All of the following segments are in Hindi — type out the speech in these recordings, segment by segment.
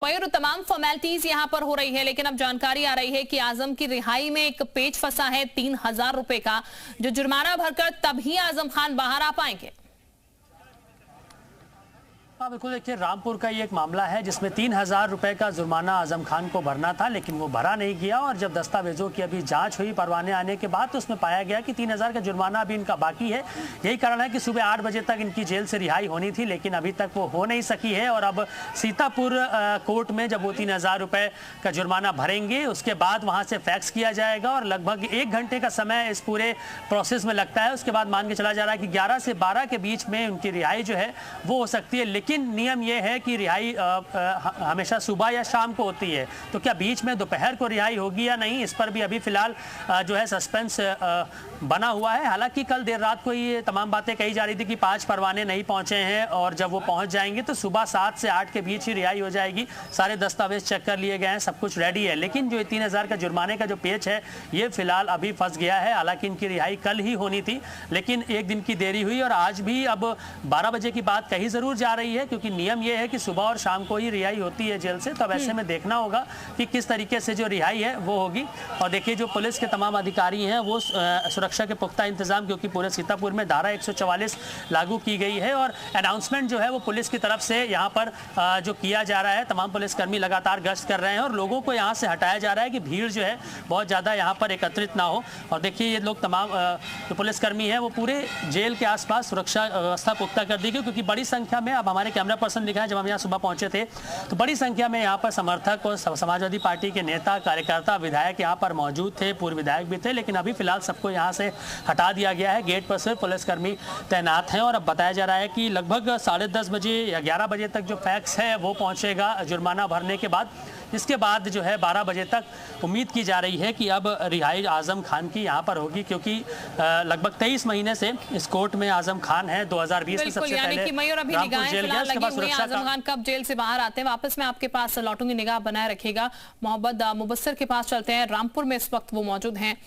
मयूर, तमाम फॉर्मेलिटीज यहां पर हो रही है, लेकिन अब जानकारी आ रही है कि आजम की रिहाई में एक पेच फंसा है 3,000 रुपए का, जो जुर्माना भरकर तभी आजम खान बाहर आ पाएंगे। हाँ बिल्कुल, देखिए रामपुर का ये एक मामला है जिसमें 3,000 रुपए का जुर्माना आजम खान को भरना था, लेकिन वो भरा नहीं गया। और जब दस्तावेजों की अभी जांच हुई परवाने आने के बाद, तो उसमें पाया गया कि 3,000 का जुर्माना अभी इनका बाकी है। यही कारण है कि सुबह 8 बजे तक इनकी जेल से रिहाई होनी थी, लेकिन अभी तक वो हो नहीं सकी है। और अब सीतापुर कोर्ट में जब वो 3,000 रुपए का जुर्माना भरेंगे, उसके बाद वहाँ से फैक्स किया जाएगा और लगभग 1 घंटे का समय इस पूरे प्रोसेस में लगता है। उसके बाद मान के चला जा रहा है कि 11 से 12 के बीच में उनकी रिहाई जो है वो हो सकती है। लेकिन नियम यह है कि रिहाई हमेशा सुबह या शाम को होती है, तो क्या बीच में दोपहर को रिहाई होगी या नहीं, इस पर भी अभी फिलहाल जो है सस्पेंस बना हुआ है। हालांकि कल देर रात को ये तमाम बातें कही जा रही थी कि 5 परवाने नहीं पहुंचे हैं और जब वो पहुंच जाएंगे तो सुबह 7 से 8 के बीच ही रिहाई हो जाएगी। सारे दस्तावेज चेक कर लिए गए हैं, सब कुछ रेडी है। लेकिन जो 3,000 का जुर्माने का जो पेच है ये फिलहाल अभी फंस गया है। हालांकि इनकी रिहाई कल ही होनी थी, लेकिन 1 दिन की देरी हुई और आज भी अब 12 बजे की बात कही जरूर जा रही है, क्योंकि नियम यह है कि सुबह और शाम को ही रिहाई होती है जेल से। तब ऐसे में देखना होगा कि किस तरीके से जो रिहाई है वो होगी। और देखिए जो पुलिस के तमाम अधिकारी हैं वो सुरक्षा के पुख्ता इंतजाम, क्योंकि पूरे सीतापुर में धारा 144 लागू की गई है और अनाउंसमेंट जो है वो पुलिस की तरफ से यहाँ पर जो किया जा रहा है। तमाम पुलिसकर्मी लगातार गश्त कर रहे हैं और लोगों को यहाँ से हटाया जा रहा है कि भीड़ जो है बहुत ज़्यादा यहाँ पर एकत्रित ना हो। और देखिए ये लोग तमाम जो पुलिसकर्मी हैं वो पूरे जेल के आसपास सुरक्षा व्यवस्था पुख्ता कर दी गई, क्योंकि बड़ी संख्या में, अब हमारे कैमरा पर्सन दिखा है, जब हम यहाँ सुबह पहुंचे थे तो बड़ी संख्या में यहाँ पर समर्थक और समाजवादी पार्टी के नेता, कार्यकर्ता, विधायक यहाँ पर मौजूद थे, पूर्व विधायक भी थे। लेकिन अभी फिलहाल सबको यहाँ से हटा दिया गया है। गेट पर सिर्फ पुलिसकर्मी तैनात हैं और अब बताया जा रहा है कि लगभग 10:30 बजे या 11 बजे तक जो फैक्स है वो पहुंचेगा जुर्माना भरने के बाद। इसके बाद जो है 12 बजे तक उम्मीद की जा रही है कि अब रिहाई आजम खान की यहाँ पर होगी, क्योंकि लगभग 23 महीने से इस कोर्ट में आजम खान है। 2020 में सबसे पहले रामपुर जेल गया, उसके बाद सुरक्षा आजम खान कब जेल से बाहर आते हैं वापस मैं आपके पास लौटूंगी, निगाह बनाए रखेगा। मोहम्मद मुबस्सिर के पास चलते हैं, रामपुर में इस वक्त वो मौजूद हैं।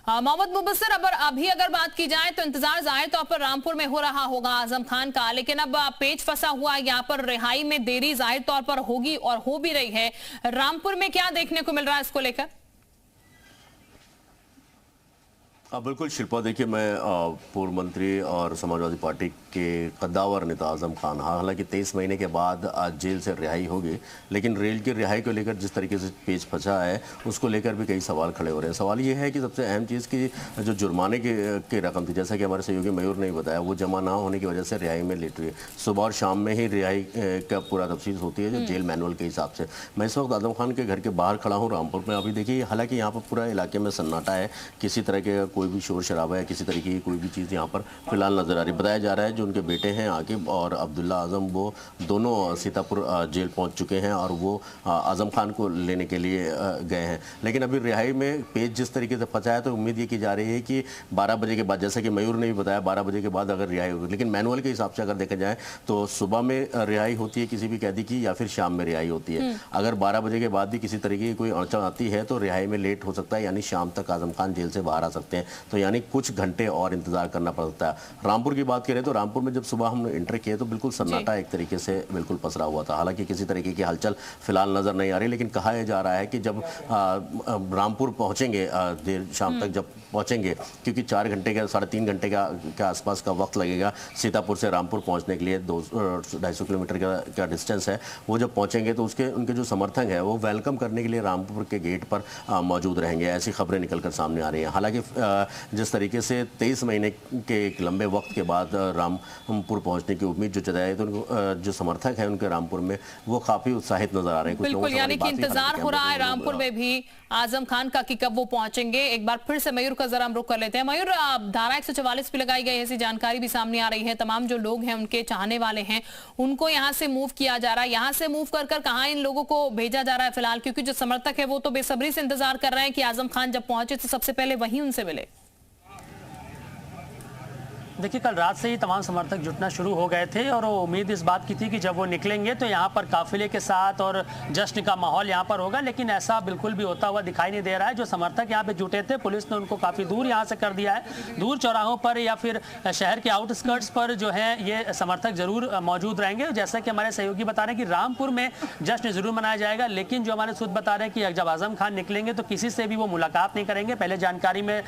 मोहम्मद मुबस्सिर, अगर बात की जाए तो इंतजार जाहिर तौर पर रामपुर में हो रहा होगा आजम खान का, लेकिन अब पेच फंसा हुआ यहाँ पर रिहाई में देरी जाहिर तौर पर होगी और हो भी रही है। रामपुर में क्या देखने को मिल रहा है इसको लेकर? बिल्कुल शिल्पा, देखिए मैं पूर्व मंत्री और समाजवादी पार्टी के कद्दावर नेता आजम खान, हालांकि 23 महीने के बाद आज जेल से रिहाई होगी, लेकिन रेल की रिहाई को लेकर जिस तरीके से पेच फंसा है उसको लेकर भी कई सवाल खड़े हो रहे हैं। सवाल ये है कि सबसे अहम चीज़ की जो जुर्माने की रकम थी, जैसा कि हमारे सहयोगी मयूर ने बताया, वो जमा ना होने की वजह से रिहाई में लेट रही है। सुबह और शाम में ही रिहाई का पूरा तफसील होती है जो जेल मैनुअल के हिसाब से। मैं इस वक्त आजम खान के घर के बाहर खड़ा हूँ रामपुर में। अभी देखिए हालांकि यहाँ पर पूरा इलाके में सन्नाटा है, किसी तरह के कोई भी शोर शराबा है, किसी तरीके की कोई भी चीज़ यहाँ पर फिलहाल नजर आ रही। बताया जा रहा है जो उनके बेटे हैं आकिब और अब्दुल्ला आजम, वो दोनों सीतापुर जेल पहुँच चुके हैं और वो आजम खान को लेने के लिए गए हैं। लेकिन अभी रिहाई में पेच जिस तरीके से फंसा है तो उम्मीद ये की जा रही है कि 12 बजे के बाद, जैसा कि मयूर ने भी बताया, 12 बजे के बाद अगर रिहाई होगी। लेकिन मैनुअल के हिसाब से अगर देखा जाए तो सुबह में रिहाई होती है किसी भी कैदी की, या फिर शाम में रिहाई होती है। अगर 12 बजे के बाद भी किसी तरीके की कोई अड़चन आती है तो रिहाई में लेट हो सकता है, यानी शाम तक आजम खान जेल से बाहर आ सकते हैं। तो यानी कुछ घंटे और इंतजार करना पड़ सकता है। रामपुर की बात करें तो रामपुर में जब सुबह हमने एंटर किया तो बिल्कुल सन्नाटा एक तरीके से बिल्कुल पसरा हुआ था। हालांकि किसी तरीके की हलचल फिलहाल नजर नहीं आ रही, लेकिन कहा जा रहा है कि जब रामपुर पहुंचेंगे, देर शाम तक जब पहुंचेंगे, क्योंकि 4 घंटे का 3.5 घंटे के आसपास का वक्त लगेगा सीतापुर से रामपुर पहुंचने के लिए। 250 किलोमीटर का डिस्टेंस है। वो जब पहुंचेंगे तो उनके जो समर्थक है वो वेलकम करने के लिए रामपुर के गेट पर मौजूद रहेंगे, ऐसी खबरें निकलकर सामने आ रही हैं। हालांकि जिस तरीके से 23 महीने के एक लंबे वक्त के बाद रामपुर पहुंचने की उम्मीद जो जताई, तो जो समर्थक हैं उनके रामपुर में वो काफी उत्साहित नजर आ रहे हैं। बिल्कुल, यानी कि इंतजार हो रहा है रामपुर में भी आजम खान का कि कब वो पहुंचेंगे। एक बार फिर से मयूर का जरा हम रुख कर लेते हैं। मयूर, धारा 144 भी लगाई गई है, ऐसी जानकारी भी सामने आ रही है। तमाम जो लोग हैं उनके चाहने वाले हैं उनको यहाँ से मूव किया जा रहा है। यहाँ से मूव कर कहाँ इन लोगों को भेजा जा रहा है फिलहाल, क्योंकि जो समर्थक है वो तो बेसब्री से इंतजार कर रहे हैं कि आजम खान जब पहुंचे तो सबसे पहले वहीं उनसे मिले। देखिए, कल रात से ही तमाम समर्थक जुटना शुरू हो गए थे और उम्मीद इस बात की थी कि जब वो निकलेंगे तो यहाँ पर काफिले के साथ और जश्न का माहौल यहाँ पर होगा, लेकिन ऐसा बिल्कुल भी होता हुआ दिखाई नहीं दे रहा है। जो समर्थक यहाँ पे जुटे थे, पुलिस ने उनको काफ़ी दूर यहाँ से कर दिया है। दूर चौराहों पर या फिर शहर के आउटस्कर्ट्स पर जो है ये समर्थक जरूर मौजूद रहेंगे। जैसा कि हमारे सहयोगी बता रहे हैं कि रामपुर में जश्न जरूर मनाया जाएगा, लेकिन जो हमारे सूत्र बता रहे हैं कि जब आजम खान निकलेंगे तो किसी से भी वो मुलाकात नहीं करेंगे। पहले जानकारी में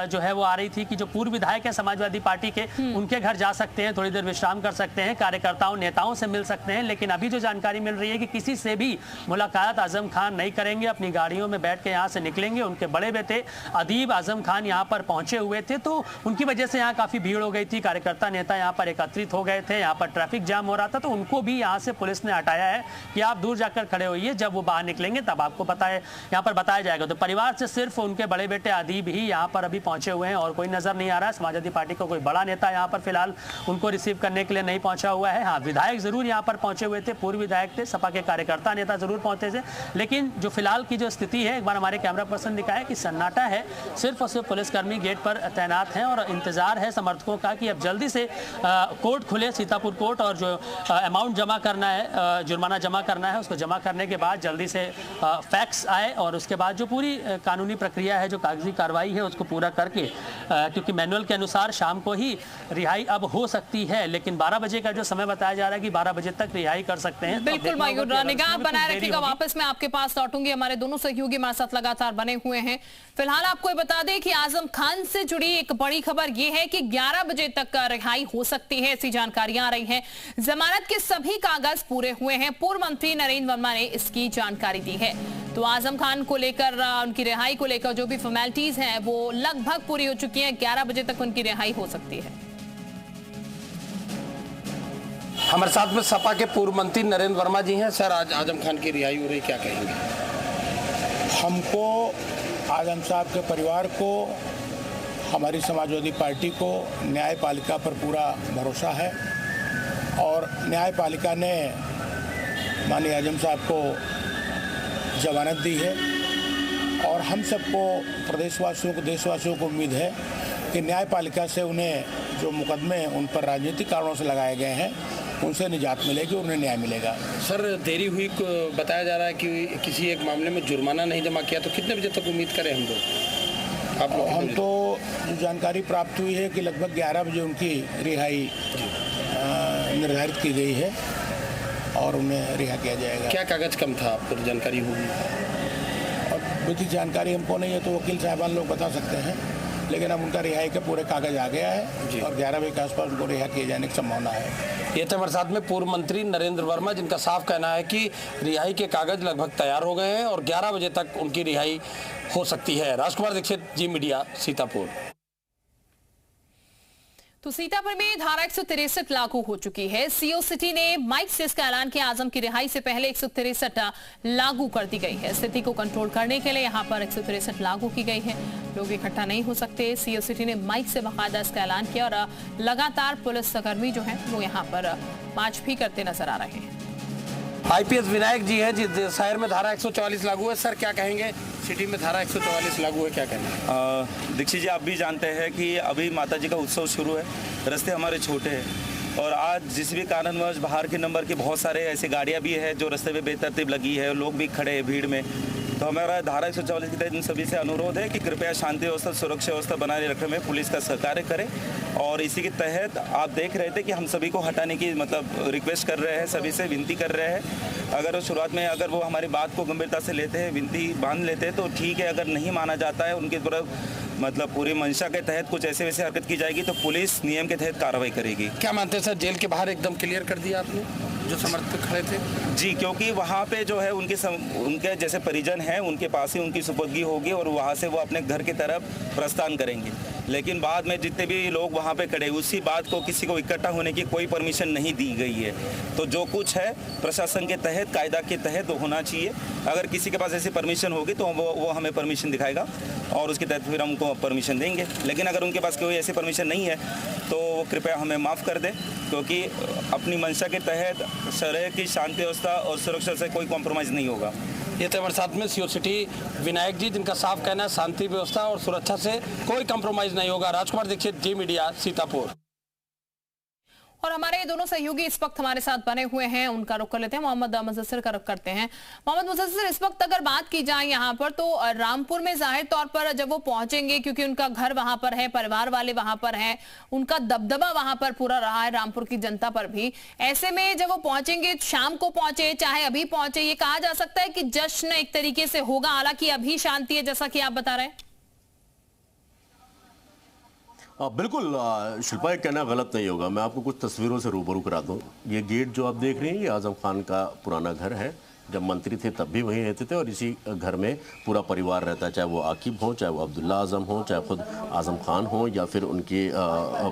जो है वो आ रही थी कि जो पूर्व विधायक है समाजवादी पार्टी के, उनके घर जा सकते हैं, थोड़ी देर विश्राम कर सकते हैं, कार्यकर्ताओं नेताओं से मिल सकते हैं, लेकिन अभी जो जानकारी मिल रही है कि किसी से भी मुलाकात आजम खान नहीं करेंगे। अपनी गाड़ियों में बैठ के यहाँ से निकलेंगे। उनके बड़े बेटे अदीब आजम खान यहाँ पर पहुंचे हुए थे, तो उनकी वजह से यहाँ काफी भीड़ हो गई थी। कार्यकर्ता नेता यहाँ पर एकत्रित हो गए थे, यहाँ पर ट्रैफिक जाम हो रहा था, तो उनको भी यहाँ से पुलिस ने हटाया है कि आप दूर जाकर खड़े होइए, जब वो बाहर निकलेंगे तब आपको यहाँ पर बताया जाएगा। तो परिवार से सिर्फ उनके बड़े बेटे अदीब ही यहाँ पर अभी पहुंचे हुए हैं और कोई नजर नहीं आ रहा है। समाजवादी पार्टी का कोई बड़ा नेता यहाँ पर फिलहाल उनको रिसीव करने के लिए नहीं पहुंचा हुआ है। हाँ, विधायक जरूर यहाँ पर पहुंचे हुए थे, पूर्व विधायक थे, सपा के कार्यकर्ता नेता जरूर पहुंचे थे, लेकिन जो फिलहाल की जो स्थिति है, एक बार हमारे कैमरा पर्सन दिखाया कि सन्नाटा है, सिर्फ और सिर्फ पुलिसकर्मी गेट पर तैनात हैं और इंतजार है समर्थकों का कि अब जल्दी से कोर्ट खुले, सीतापुर कोर्ट, और जो अमाउंट जमा करना है, जुर्माना जमा करना है, उसको जमा करने के बाद जल्दी से फैक्स आए और उसके बाद जो पूरी कानूनी प्रक्रिया है, जो कागजी कार्रवाई है, उसको पूरा करके, क्योंकि मैनुअल के अनुसार शाम को ही रिहाई अब हो सकती है, लेकिन 12 बजे का जो समय बताया जा रहा है कि 12 बजे तक रिहाई कर सकते हैं। बिल्कुल मयूर, निगाह बनाए रखिएगा। वापस मैं आपके पास लौटूंगी। हमारे दोनों सहयोगी हमारे साथ लगातार बने हुए हैं। फिलहाल आपको ये बता दें कि आजम खान से जुड़ी एक बड़ी खबर यह है कि 11 बजे तक रिहाई हो सकती है, ऐसी जानकारियां आ रही हैं। जमानत के सभी कागज पूरे हुए हैं। पूर्व मंत्री नरेंद्र वर्मा ने इसकी जानकारी दी है। तो आजम खान को लेकर, उनकी रिहाई को लेकर जो भी फॉर्मेलिटीज हैं वो लगभग पूरी हो चुकी हैं। 11 बजे तक उनकी रिहाई हो सकती है। हमारे साथ में सपा के पूर्व मंत्री नरेंद्र वर्मा जी हैं। सर, आज आजम खान की रिहाई हो रही, क्या कहेंगे? हमको, आजम साहब के परिवार को, हमारी समाजवादी पार्टी को न्यायपालिका पर पूरा भरोसा है और न्यायपालिका ने माननीय आजम साहब को जमानत दी है और हम सबको, प्रदेशवासियों को, देशवासियों को उम्मीद है कि न्यायपालिका से उन्हें जो मुकदमे उन पर राजनीतिक कारणों से लगाए गए हैं उनसे निजात मिलेगी, उन्हें न्याय मिलेगा। सर, देरी हुई, बताया जा रहा है कि किसी एक मामले में जुर्माना नहीं जमा किया, तो कितने बजे तक उम्मीद करें हम लोग? हम तो जो जानकारी प्राप्त हुई है कि लगभग 11 बजे उनकी रिहाई निर्धारित की गई है और उन्हें रिहा किया जाएगा। क्या कागज कम था, आपको जानकारी होगी? और विधिक जानकारी हमको नहीं है, तो वकील साहबान लोग बता सकते हैं, लेकिन अब उनका रिहाई के पूरे कागज आ गया है और 11 बजे के आसपास उनको रिहा किए जाने की संभावना है। ये थे हमारे साथ में पूर्व मंत्री नरेंद्र वर्मा, जिनका साफ कहना है कि रिहाई के कागज लगभग तैयार हो गए हैं और 11 बजे तक उनकी रिहाई हो सकती है। राजकुमार दीक्षित, जी मीडिया, सीतापुर। तो सीतापुर में धारा 163 लागू हो चुकी है। सीओ सिटी ने माइक से इसका ऐलान किया। आजम की रिहाई से पहले 163 लागू कर दी गई है। स्थिति को कंट्रोल करने के लिए यहाँ पर 163 लागू की गई है। लोग इकट्ठा नहीं हो सकते। सीओ सिटी ने माइक से बाकायदा इसका ऐलान किया और लगातार पुलिसकर्मी जो है वो यहाँ पर मार्च भी करते नजर आ रहे हैं। आईपीएस विनायक जी हैं, जिस शहर में धारा 144 लागू है। सर, क्या कहेंगे? सिटी में धारा 144 लागू है, क्या कहेंगे? दीक्षित जी, आप भी जानते हैं कि अभी माता जी का उत्सव शुरू है, रास्ते हमारे छोटे हैं और आज जिस भी कारणवश बाहर के नंबर की बहुत सारे ऐसी गाड़ियां भी है जो रास्ते पे बेतरतीब लगी है, लोग भी खड़े हैं भीड़ में। तो हमारा धारा 144 के तहत इन सभी से अनुरोध है कि कृपया शांति व्यवस्था, सुरक्षा व्यवस्था बनाए रखने में पुलिस का सहकार्य करें। और इसी के तहत आप देख रहे थे कि हम सभी को हटाने की रिक्वेस्ट कर रहे हैं, सभी से विनती कर रहे हैं। अगर शुरुआत में वो हमारी बात को गंभीरता से लेते हैं, विनती बांध लेते हैं तो ठीक है। अगर नहीं माना जाता है, उनके तरफ पूरी मंशा के तहत कुछ ऐसे वैसे हरकत की जाएगी तो पुलिस नियम के तहत कार्रवाई करेगी। क्या मानते हैं सर, जेल के बाहर एकदम क्लियर कर दिया आपने जो समर्थक खड़े थे? जी, क्योंकि वहाँ पे जो है उनके जैसे परिजन हैं, उनके पास ही उनकी सुपुर्दगी होगी और वहाँ से वो अपने घर की तरफ प्रस्थान करेंगे। लेकिन बाद में जितने भी लोग वहाँ पे खड़े, उसी बात को किसी को इकट्ठा होने की कोई परमिशन नहीं दी गई है। तो जो कुछ है प्रशासन के तहत, कायदा के तहत होना चाहिए। अगर किसी के पास ऐसी परमिशन होगी तो वो हमें परमिशन दिखाएगा और उसके तहत फिर हमको परमिशन देंगे। लेकिन अगर उनके पास कोई ऐसी परमिशन नहीं है तो कृपया हमें माफ़ कर दें, क्योंकि अपनी मंशा के तहत शहर की शांति व्यवस्था और सुरक्षा से कोई कॉम्प्रोमाइज़ नहीं होगा। ये थे हमारे साथ में सीओ सिटी विनायक जी, जिनका साफ कहना है शांति व्यवस्था और सुरक्षा से कोई कॉम्प्रोमाइज़ नहीं होगा। राजकुमार दीक्षित, जी मीडिया, सीतापुर। और हमारे ये दोनों सहयोगी इस वक्त हमारे साथ बने हुए हैं, उनका रुख कर लेते हैं। मोहम्मद मुदस्सिर का रुख करते हैं। मोहम्मद मुदस्सिर, इस वक्त अगर बात की जाए यहाँ पर तो रामपुर में जाहिर तौर पर जब वो पहुंचेंगे, क्योंकि उनका घर वहां पर है, परिवार वाले वहां पर हैं, उनका दबदबा वहां पर पूरा रहा है रामपुर की जनता पर भी, ऐसे में जब वो पहुंचेंगे, शाम को पहुंचे चाहे अभी पहुंचे, ये कहा जा सकता है कि जश्न एक तरीके से होगा, हालांकि अभी शांति है जैसा कि आप बता रहे हैं। बिल्कुल शिल्पा, ये कहना गलत नहीं होगा। मैं आपको कुछ तस्वीरों से रूबरू करा दूं। ये गेट जो आप देख रहे हैं, ये आजम खान का पुराना घर है। जब मंत्री थे तब भी वहीं रहते थे और इसी घर में पूरा परिवार रहता है, चाहे वो आकिब हो, चाहे वो अब्दुल्ला आजम हो, चाहे खुद आजम खान हो, या फिर उनकी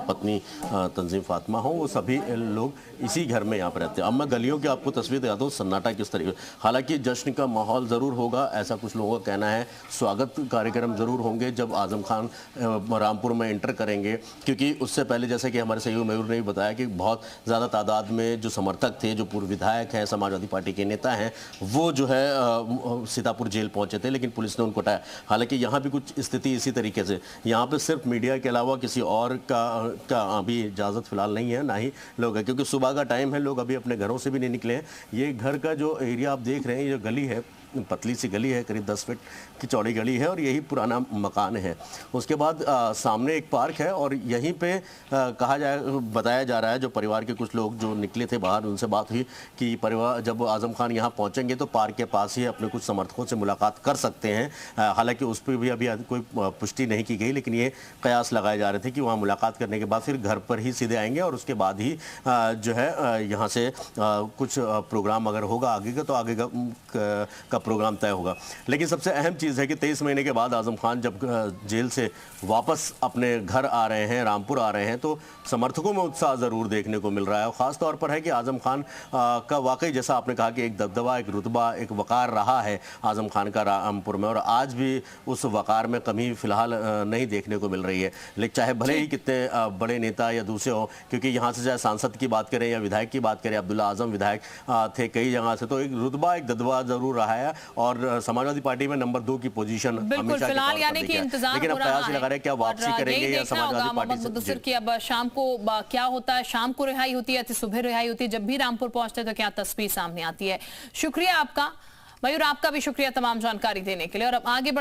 पत्नी तंजीम फातिमा हो, वो सभी लोग इसी घर में यहाँ पर रहते हैं। अब मैं गलियों की आपको तस्वीर दिखाता हूँ, सन्नाटा किस तरीके। हालांकि जश्न का माहौल ज़रूर होगा, ऐसा कुछ लोगों का कहना है। स्वागत कार्यक्रम ज़रूर होंगे जब आजम खान रामपुर में एंटर करेंगे, क्योंकि उससे पहले जैसे कि हमारे सहयोगी मयूर ने भी बताया कि बहुत ज़्यादा तादाद में जो समर्थक थे, जो पूर्व विधायक हैं, समाजवादी पार्टी के नेता हैं, वो जो है सीतापुर जेल पहुंचे थे, लेकिन पुलिस ने उनको हटाया। हालांकि यहाँ भी कुछ स्थिति इसी तरीके से, यहाँ पे सिर्फ मीडिया के अलावा किसी और का अभी इजाज़त फिलहाल नहीं है, ना ही लोग हैं, क्योंकि सुबह का टाइम है, लोग अभी अपने घरों से भी नहीं निकले हैं। ये घर का जो एरिया आप देख रहे हैं, ये गली है, पतली सी गली है, करीब 10 फीट की चौड़ी गली है और यही पुराना मकान है। उसके बाद सामने एक पार्क है और यहीं पे बताया जा रहा है, जो परिवार के कुछ लोग जो निकले थे बाहर, उनसे बात हुई कि परिवार जब आजम खान यहाँ पहुँचेंगे तो पार्क के पास ही अपने कुछ समर्थकों से मुलाकात कर सकते हैं। हालांकि उस पर भी अभी कोई पुष्टि नहीं की गई, लेकिन ये कयास लगाए जा रहे थे कि वहाँ मुलाकात करने के बाद फिर घर पर ही सीधे आएंगे और उसके बाद ही जो है यहाँ से कुछ प्रोग्राम अगर होगा आगे का, तो आगे का प्रोग्राम तय होगा। लेकिन सबसे अहम चीज़ है कि 23 महीने के बाद आजम खान जब जेल से वापस अपने घर आ रहे हैं, रामपुर आ रहे हैं, तो समर्थकों में उत्साह ज़रूर देखने को मिल रहा है। और ख़ास तौर पर है कि आजम खान का वाकई, जैसा आपने कहा कि एक दबदबा, एक रुतबा, एक वक़ार रहा है आजम खान का रामपुर में, और आज भी उस वक़ार में कमी फ़िलहाल नहीं देखने को मिल रही है। लेकिन चाहे भले ही कितने बड़े नेता या दूसरे हों, क्योंकि यहाँ से चाहे सांसद की बात करें या विधायक की बात करें, अब्दुल्ला आजम विधायक थे कई जगह से, तो एक रुतबा, एक दबदबा ज़रूर रहा है। और समाजवादी पार्टी में नंबर 2 की पोजीशन बिल्कुल फिलहाल, यानी कि इंतजार लेकिन अब कयास लगा रहे हैं क्या वापसी करेंगे या समाजवादी पार्टी से। मुदस्सिर की अब शाम को क्या होता है, शाम को रिहाई होती है, सुबह रिहाई होती है, जब भी रामपुर पहुंचते हैं तो क्या तस्वीर सामने आती है। शुक्रिया आपका मयूर, आपका भी शुक्रिया तमाम जानकारी देने के लिए। और अब आगे बढ़ते